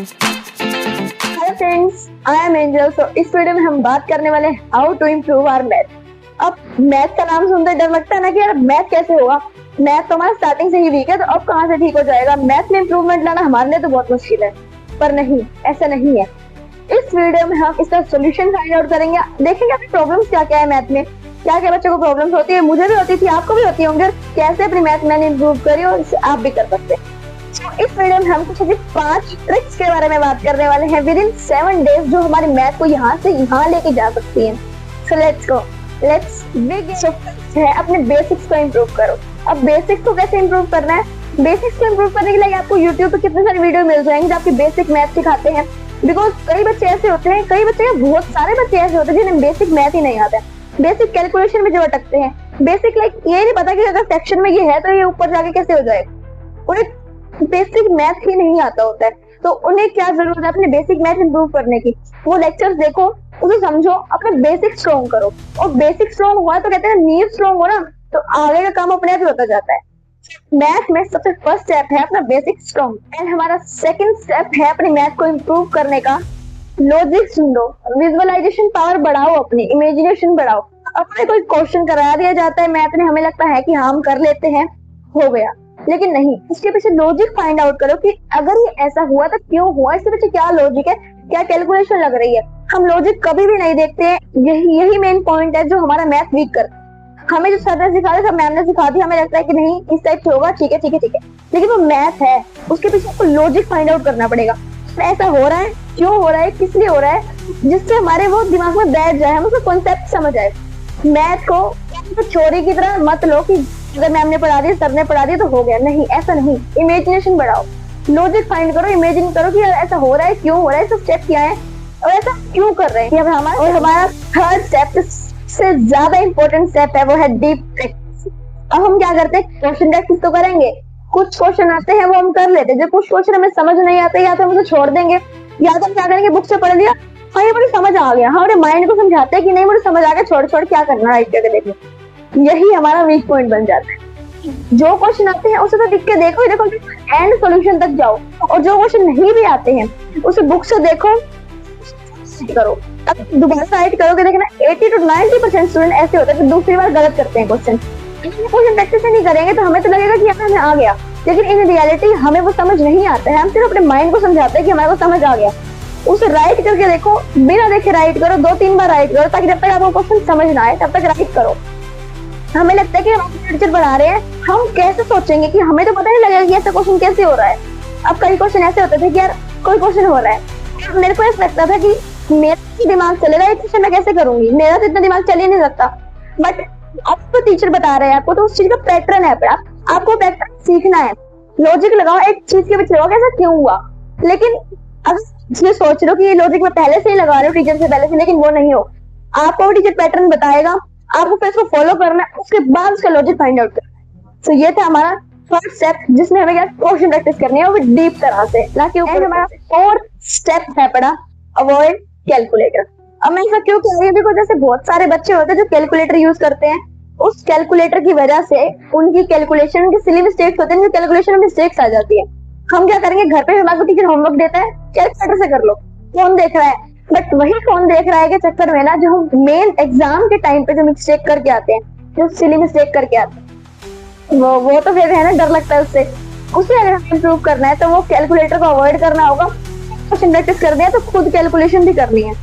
Hello friends, I am Angel. So इस video में हम बात करने वाले हैं how to improve our math. अब मैथ का नाम सुनते डर लगता है ना कि यार मैथ कैसे होगा, मैथ तो हमारा स्टार्टिंग से ही वीक है तो अब कहाँ से ठीक हो जाएगा। मैथ में इम्प्रूवमेंट लाना हमारे लिए तो बहुत मुश्किल है, पर नहीं, ऐसा नहीं है। इस वीडियो में हम इसका सोल्यूशन फाइंड आउट करेंगे, देखेंगे अपनी प्रॉब्लम्स क्या क्या है मैथ में, क्या क्या बच्चों को प्रॉब्लम्स होती है, मुझे भी होती थी, आपको भी होती होंगी, कैसे अपनी मैथ मैंने इम्प्रूव करी और इसे आप भी कर सकते हैं। इस वीडियो में हम कुछ 5 ट्रिक्स के बारे में बात करने वाले हैं विद इन 7 डेज, जो हमारे मैथ को यहाँ से यहाँ लेके जा सकती हैं। So let's go, let's begin. है अपने बेसिक्स को इम्प्रूव करो। अब बेसिक्स को कैसे इम्प्रूव करना है? बेसिक्स को इम्प्रूव करने के लिए आपको यूट्यूब पे कितने सारे वीडियो मिल जाएंगे जो आपके बेसिक मैथ सिखाते हैं। बिकॉज कई बच्चे ऐसे होते हैं, कई बच्चे बहुत सारे बच्चे ऐसे होते हैं जिन्हें बेसिक मैथ ही नहीं आता है, बेसिक कैलकुलेशन में जो अटकते हैं, बेसिक लाइक ये नहीं पता कि अगर सेक्शन में ये है तो ये ऊपर जाके कैसे हो जाएगा। उन्हें बेसिक मैथ ही नहीं आता होता है, तो उन्हें क्या जरूरत है अपने बेसिक मैथ इंप्रूव करने की? वो लेक्चर्स देखो, उसे समझो, अपने बेसिक स्ट्रॉन्ग करो। और बेसिक स्ट्रॉन्ग हुआ तो कहते हैं नींव स्ट्रॉन्ग हो ना, तो आगे का काम अपने आप ही होता जाता है। मैथ में सबसे फर्स्ट स्टेप है अपना बेसिक स्ट्रॉन्ग, एंड हमारा सेकंड स्टेप है अपनी मैथ को इम्प्रूव करने का लॉजिक सुनो, विजुअलाइजेशन पावर बढ़ाओ, अपनी इमेजिनेशन बढ़ाओ। अपने कोई क्वेश्चन करा दिया जाता है मैथ में, हमें लगता है कि हम कर लेते हैं, हो गया, लेकिन नहीं, इसके पीछे लॉजिक फाइंड आउट करो कि अगर ये ऐसा हुआ तो क्यों हुआ, इसके पीछे क्या लॉजिक है, क्या कैलकुलेशन लग रही है। हम लॉजिक कभी भी नहीं देखते हैं, यही मेन पॉइंट है जो हमारा मैथ वीक करता है। हमें जो सर ने सिखा दिया, सब मैम ने सिखा दिया, हमें लगता है कि नहीं इस टाइप से होगा, ठीक है ठीक है ठीक है, लेकिन वो मैथ है, उसके पीछे आपको लॉजिक फाइंड आउट करना पड़ेगा। ऐसा हो रहा है, क्यों हो रहा है, किस लिए हो रहा है, जिससे हमारे वो दिमाग में बैठ जाए, हम उसका कॉन्सेप्ट समझ आए। मैथ को तो चोरी की तरह मत लो कि अगर मैम ने पढ़ा दिया, सर ने पढ़ा दिया तो हो गया, नहीं, ऐसा नहीं। इमेजिनेशन बढ़ाओ, लॉजिक फाइंड करो, इमेजिन करो कि ऐसा हो रहा है, क्यों हो रहा है, सब स्टेप क्या है और ऐसा क्यों कर रहे हैं। हमारा थर्ड स्टेप से ज्यादा इंपॉर्टेंट स्टेप है, वो है डीप प्रैक्टिस। अब हम क्या करते हैं, क्वेश्चन प्रैक्टिस तो करेंगे, कुछ क्वेश्चन आते हैं वो हम कर लेते हैं, जो कुछ क्वेश्चन हमें समझ नहीं आते या तो हम उसे छोड़ देंगे, या तो हम क्या करेंगे, बुक से पढ़ लिया, हाँ ये मुझे समझ आ गया, हमारे माइंड को समझाते हैं कि नहीं मुझे समझ आ गया, छोड़ छोड़ क्या करना, राइट करके देखो। यही हमारा वीक पॉइंट बन जाता है। जो क्वेश्चन आते हैं उसे तो लिख के देखो एंड सॉल्यूशन तक जाओ, और जो क्वेश्चन नहीं भी आते हैं उसे बुक से देखो, करो, अब दोबारा राइट करोगे, देखना 80 to 90% स्टूडेंट ऐसे होते हैं कि दूसरी बार गलत करते हैं क्वेश्चन। क्वेश्चन प्रैक्टिस नहीं करेंगे तो हमें तो लगेगा कि हमें आ गया, लेकिन इन रियलिटी हमें वो समझ नहीं आता है। हम सिर्फ अपने माइंड को समझाते हैं कि हमारे को समझ आ गया। उसे राइट करके देखो, बिना देखे राइट करो, 2-3 बार राइट करो, ताकि जब तक आपको क्वेश्चन समझ ना आए तब तक राइट करो। हमें लगता है कि हम टीचर पढ़ा रहे हैं, हम कैसे सोचेंगे कि हमें तो पता नहीं लगेगा कि ऐसा क्वेश्चन कैसे हो रहा है। अब कई क्वेश्चन ऐसे होते थे कि यार कोई क्वेश्चन हो रहा है, मेरे को ऐसा लगता था कि मेरा दिमाग चलेगा, ये क्वेश्चन मैं कैसे करूंगी, मेरा तो इतना दिमाग चल ही नहीं सकता। बट अब तो टीचर बता रहे हैं आपको, तो उस चीज का पैटर्न है, आपको पैटर्न सीखना है, लॉजिक लगाओ, एक चीज के पीछे लगाओ कि ऐसा क्यों हुआ। लेकिन अब इसलिए सोच लो कि ये लॉजिक मैं पहले से ही लगा रहे हो टीचर से पहले से, लेकिन वो नहीं हो, आपको टीचर पैटर्न बताएगा, आपको फिर उसको फॉलो करना है, उसके बाद उसका लॉजिक फाइंड आउट करना है। तो ये था हमारा फर्स्ट स्टेप, जिसमें हमें क्या क्वेश्चन प्रैक्टिस करनी है, वो डीप तरह से, ना कि ऊपर। हमारा फोर्थ स्टेप है पड़ा अवॉइड कैलकुलेटर। अब मैं ऐसा क्यों कह रही हूँ, बिकॉज़ जैसे बहुत सारे बच्चे होते हैं जो कैलकुलेटर यूज करते हैं, उस कैलकुलेटर की वजह से उनकी कैलकुलेशन, उनके सिली मिस्टेक्स होते हैं, उनकी कैलकुलेशन में मिस्टेक्स आ जाती है। हम क्या करेंगे, घर पे हमारे टीचर होमवर्क देता है, कैलकुलेटर से कर लो, फोन देख रहा है, बट वही फोन देख रहा है के चक्कर में ना, जो हम मेन एग्जाम के टाइम पे जो मिस्टेक करके आते हैं, जो सिली मिस्टेक करके आते हैं, वो तो फिर है ना, डर लगता है उससे। उसे अगर हमें इम्प्रूव करना है तो वो कैलकुलेटर को अवॉइड करना होगा। क्वेश्चन प्रैक्टिस करनी है तो खुद कैलकुलेशन भी करनी है,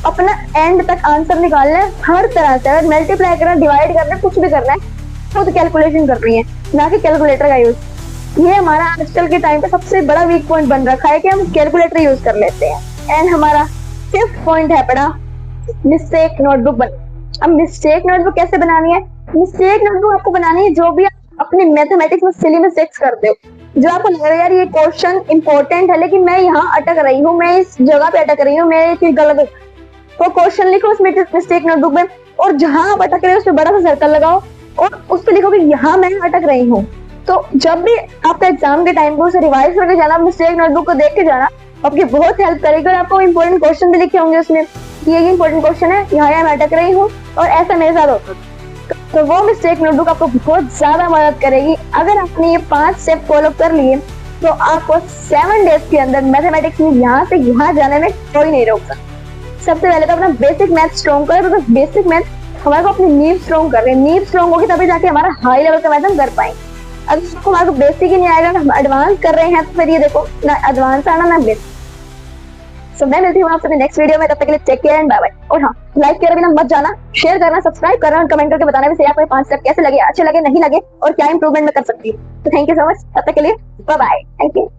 अपना एंड तक आंसर निकालना है हर तरह से। अगर मल्टीप्लाई करना, डिवाइड करना, कुछ भी करना है, खुद कैलकुलेशन करनी है, ना कि कैलकुलेटर का यूज। ये हमारा आजकल के टाइम पे सबसे बड़ा वीक पॉइंट बन रखा है कि हम कैलकुलेटर यूज कर लेते हैं। एंड हमारा फिफ्थ पॉइंट है पड़ा मिस्टेक नोटबुक अब मिस्टेक नोटबुक कैसे बनानी है? मिस्टेक नोटबुक आपको बनानी है जो भी आप अपने मैथमेटिक्स में सिली मिस्टेक्स करते हो, जो आपको लग रहा है यार ये क्वेश्चन इंपॉर्टेंट है लेकिन मैं यहाँ अटक रही हूँ, मैं इस जगह पे अटक रही हूँ, मैं ये चीज गलत है, तो क्वेश्चन लिखो उस मिस्टेक नोटबुक में, और जहां आप अटक रहे हो उस पर बड़ा सा सर्कल लगाओ और उस पर लिखो कि यहाँ मैं अटक रही हूँ। तो जब भी आपका एग्जाम के टाइम पे उसे रिवाइज करके जाना, मिस्टेक नोटबुक को देख के जाना, आपकी बहुत हेल्प करेगी। और आपको इंपॉर्टेंट क्वेश्चन भी लिखे होंगे उसमें, ये इंपॉर्टेंट क्वेश्चन है, यहाँ मैं अटक रही हूँ और ऐसा मेरे साथ होता है, तो वो मिस्टेक नोटबुक आपको बहुत ज्यादा मदद करेगी। अगर आपने ये 5 स्टेप फॉलो कर लिए तो आपको 7 डेज के अंदर मैथमेटिक्स में यहाँ से यहाँ जाने में कोई नहीं रोक सकता। सबसे पहले तो अपना बेसिक मैथ स्ट्रॉन्ग करो, बिकॉज बेसिक मैथ हमारे को अपनी नींव स्ट्रॉन्ग कर रहे हैं। नींव स्ट्रॉन्ग होगी तभी जाके हमारा हाई लेवल का मैथ हम कर पाएंगे। अगर आपको हमारे को बेसिक ही नहीं आएगा, हम एडवांस कर रहे हैं, तो फिर ये देखो ना एडवांस आना ना बेसिक। सो मैं मिलती हूँ आपसे नेक्स्ट वीडियो में, तब तक के लिए take care and bye bye. और हाँ, लाइक करे बिना मत जाना, शेयर करना, सब्सक्राइब करना और कमेंट करके बताना भी सही आपको 5 स्टेप कैसे लगे, अच्छे लगे, नहीं लगे और क्या इंप्रूवमेंट में कर सकती हूँ। तो थैंक यू सो मच, तब तक के लिए बाय बाय, थैंक यू।